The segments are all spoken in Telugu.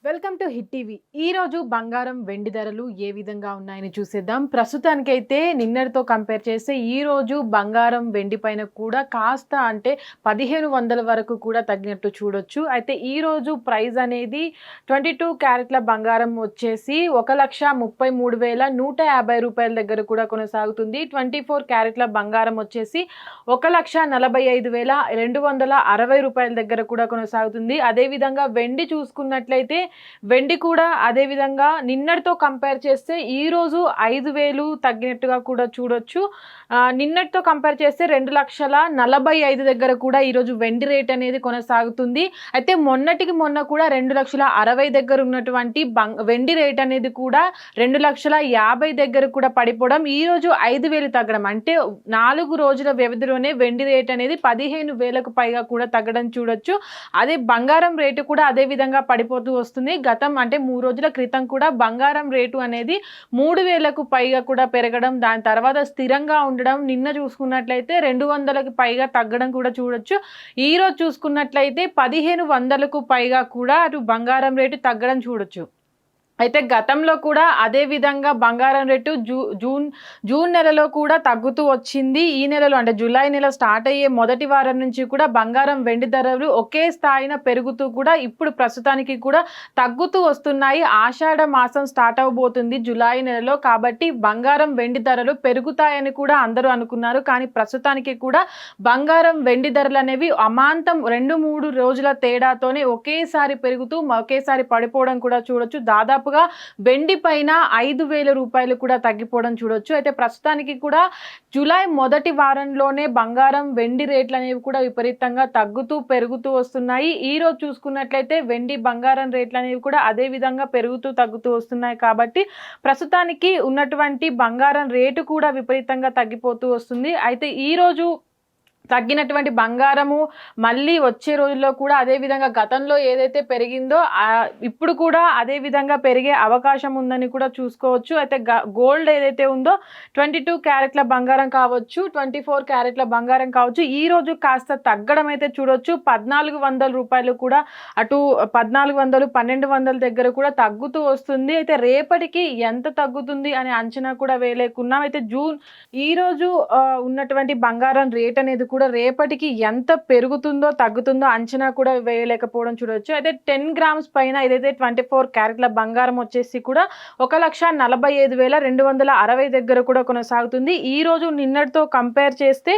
Welcome to hit TV. ఈ రోజు బంగారం వెండి ధరలు ఏ విధంగా ఉన్నాయని చూసేద్దాం. ప్రస్తుతానికైతే నిన్నటితో కంపేర్ చేస్తే ఈ రోజు బంగారం వెండి పైన కూడా కాస్త అంటే 1500 వరకు కూడా తగ్గినట్టు చూడొచ్చు. అయితే ఈ రోజు ప్రైస్ అనేది 22 క్యారెట్ల బంగారం వచ్చేసి 1,33,150 రూపాయల దగ్గర కూడా కొనసాగుతుంది. 24 క్యారెట్ల బంగారం వచ్చేసి 1,45,260 రూపాయల దగ్గర కూడా కొనసాగుతుంది. అదేవిధంగా వెండి చూసుకున్నట్లయితే వెండి కూడా అదే విధంగా నిన్నటితో కంపేర్ చేస్తే ఈ రోజు 5,000 తగ్గినట్టుగా కూడా చూడొచ్చు. నిన్నటితో కంపేర్ చేస్తే 2,45,000 దగ్గర కూడా ఈరోజు వెండి రేట్ అనేది కొనసాగుతుంది. అయితే మొన్నటికి మొన్న కూడా 2,60,000 దగ్గర ఉన్నటువంటి వెండి రేట్ అనేది కూడా 2,50,000 దగ్గర కూడా పడిపోవడం, ఈ రోజు 5,000 తగ్గడం, అంటే 4 రోజుల వ్యవధిలోనే వెండి రేట్ అనేది 15,000కు పైగా కూడా తగ్గడం చూడొచ్చు. అదే బంగారం రేటు కూడా అదే విధంగా పడిపోతూ వస్తుంది. గతం అంటే 3 రోజుల క్రితం కూడా బంగారం రేటు అనేది 3,000కు పైగా కూడా పెరగడం, దాని తర్వాత స్థిరంగా ఉండడం, నిన్న చూసుకున్నట్లయితే 200కి పైగా తగ్గడం కూడా చూడొచ్చు. ఈ రోజు చూసుకున్నట్లయితే 1,500కు పైగా కూడా అటు బంగారం రేటు తగ్గడం చూడొచ్చు. అయితే గతంలో కూడా అదే విధంగా బంగారం రేటు జూన్ నెలలో కూడా తగ్గుతూ వచ్చింది. ఈ నెలలో అంటే జూలై నెల స్టార్ట్ అయ్యే మొదటి వారం నుంచి కూడా బంగారం వెండి ధరలు ఒకే స్థాయిన పెరుగుతూ కూడా ఇప్పుడు ప్రస్తుతానికి కూడా తగ్గుతూ వస్తున్నాయి. ఆషాఢ మాసం స్టార్ట్ అవబోతుంది జూలై నెలలో, కాబట్టి బంగారం వెండి ధరలు పెరుగుతాయని కూడా అందరూ అనుకున్నారు. కానీ ప్రస్తుతానికి కూడా బంగారం వెండి ధరలు అనేవి అమాంతం 2-3 రోజుల తేడాతోనే ఒకేసారి పెరుగుతూ ఒకేసారి పడిపోవడం కూడా చూడొచ్చు. దాదాపుగా వెండి పైన 5,000 రూపాయలు కూడా తగ్గిపోవడం చూడొచ్చు. అయితే ప్రస్తుతానికి కూడా జూలై మొదటి వారంలోనే బంగారం వెండి రేట్లు అనేవి కూడా విపరీతంగా తగ్గుతూ పెరుగుతూ వస్తున్నాయి. ఈ రోజు చూసుకున్నట్లయితే వెండి బంగారం రేట్లు అనేవి కూడా అదే విధంగా పెరుగుతూ తగ్గుతూ వస్తున్నాయి. కాబట్టి ప్రస్తుతానికి ఉన్నటువంటి బంగారం రేటు కూడా విపరీతంగా తగ్గిపోతూ వస్తుంది. అయితే ఈ రోజు తగ్గినటువంటి బంగారము మళ్ళీ వచ్చే రోజుల్లో కూడా అదే విధంగా గతంలో ఏదైతే పెరిగిందో ఇప్పుడు కూడా అదే విధంగా పెరిగే అవకాశం ఉందని కూడా చూసుకోవచ్చు. అయితే గోల్డ్ ఏదైతే ఉందో 22 క్యారెట్ల బంగారం కావచ్చు, 24 క్యారెట్ల బంగారం కావచ్చు, ఈ రోజు కాస్త తగ్గడం అయితే చూడొచ్చు. 1,400 రూపాయలు కూడా అటు 1,400, 1,200 దగ్గర కూడా తగ్గుతూ వస్తుంది. అయితే రేపటికి ఎంత తగ్గుతుంది అనే అంచనా కూడా వేయలేకున్నాం. అయితే ఈ రోజు ఉన్నటువంటి బంగారం రేట్ అనేది కూడా రేపటికి ఎంత పెరుగుతుందో తగ్గుతుందో అంచనా కూడా వేయలేకపోవడం చూడొచ్చు. అయితే 10 గ్రామ్స్ పైన ఏదైతే 24 క్యారెట్ల బంగారం వచ్చేసి కూడా 1,45,260 దగ్గర కూడా కొనసాగుతుంది. ఈ రోజు నిన్నటితో కంపేర్ చేస్తే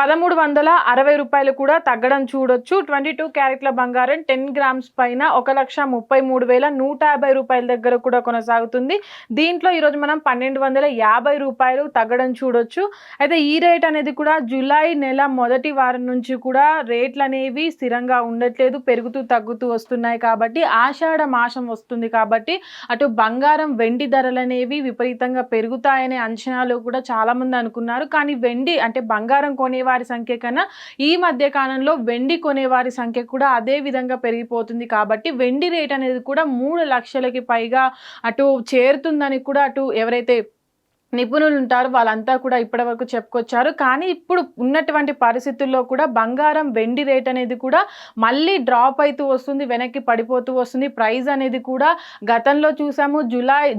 1,360 రూపాయలు కూడా తగ్గడం చూడొచ్చు. 22 క్యారెట్ల బంగారం 10 గ్రామ్స్ పైన 1,33,150 రూపాయల దగ్గర కూడా కొనసాగుతుంది. దీంట్లో ఈరోజు మనం 1,250 రూపాయలు తగ్గడం చూడొచ్చు. అయితే ఈ రేట్ అనేది కూడా జూలై నెల మొదటి వారం నుంచి కూడా రేట్లు అనేవి స్థిరంగా ఉండట్లేదు, పెరుగుతూ తగ్గుతూ వస్తున్నాయి. కాబట్టి ఆషాఢ మాసం వస్తుంది కాబట్టి అటు బంగారం వెండి ధరలు అనేవి విపరీతంగా పెరుగుతాయనే అంచనాలు కూడా చాలా మంది అనుకున్నారు. కానీ వెండి అంటే బంగారం కొనేవారి సంఖ్య కన్నా ఈ మధ్య కాలంలో వెండి కొనేవారి సంఖ్య కూడా అదే విధంగా పెరిగిపోతుంది. కాబట్టి వెండి రేట్ అనేది కూడా 3 లక్షలకి పైగా అటు చేరుతుందని కూడా అటు ఎవరైతే నిపుణులు ఉంటారు వాళ్ళంతా కూడా ఇప్పటి వరకు చెప్పుకొచ్చారు. కానీ ఇప్పుడు ఉన్నటువంటి పరిస్థితుల్లో కూడా బంగారం వెండి రేట్ అనేది కూడా మళ్ళీ డ్రాప్ అవుతూ వస్తుంది, వెనక్కి పడిపోతూ వస్తుంది. ప్రైస్ అనేది కూడా గతంలో చూసాము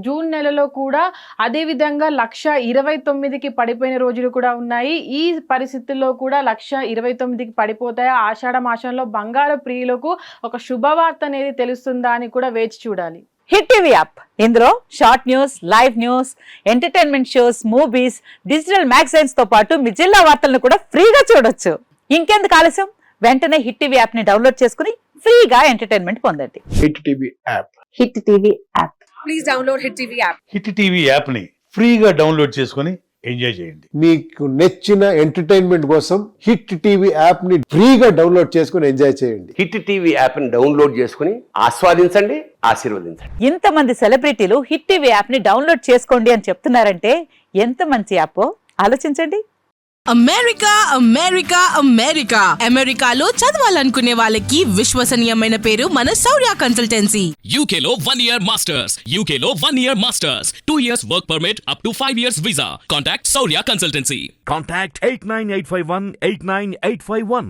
జూన్ నెలలో కూడా అదే విధంగా 1,29,000కి పడిపోయిన రోజులు కూడా ఉన్నాయి. ఈ పరిస్థితుల్లో కూడా 1,29,000కి పడిపోతాయా? ఆషాఢ మాసంలో బంగారు ప్రియులకు ఒక శుభవార్త అనేది తెలుస్తుందా అని కూడా వేచి చూడాలి. హిట్ టీవీ యాప్, ఇందులో short news, live news, entertainment shows, movies, digital magazines తో పాటు మీ జిల్లా వార్తలను కూడా ఫ్రీగా చూడొచ్చు. ఇంకెందుకు ఆలస్యం, వెంటనే హిట్ టీవీ యాప్ ని డౌన్లోడ్ చేసుకుని ఫ్రీగా ఎంటర్టైన్మెంట్ పొందండి. Hit TV app. Hit TV app. Please download hit TV app. Hit TV app ని ఫ్రీగా డౌన్లోడ్ చేసుకుని ఎంజాయ్ చేయండి. మీకు నచ్చిన ఎంటర్టైన్మెంట్ కోసం హిట్ టీవీ యాప్ ని ఫ్రీగా డౌన్లోడ్ చేసుకుని ఎంజాయ్ చేయండి. హిట్ టీవీ యాప్ ని డౌన్లోడ్ చేసుకుని ఆస్వాదించండి, ఆశీర్వదించండి. ఇంతమంది సెలబ్రిటీలు హిట్ టీవీ యాప్ ని డౌన్లోడ్ చేసుకోండి అని చెప్తున్నారంటే ఎంత మంచి యాప్ ఆలోచించండి. అమెరికా అమెరికా అమెరికా అమెరికాలో చదవాలనుకునే వాళ్ళకి విశ్వసనీయమైన పేరు మన శౌర్య కన్సల్టెన్సీ. UK లో 1 year masters. UK లో 1 year masters. 2 years work permit up to 5 years visa. Contact Saurya Consultancy. Contact 89851 89851.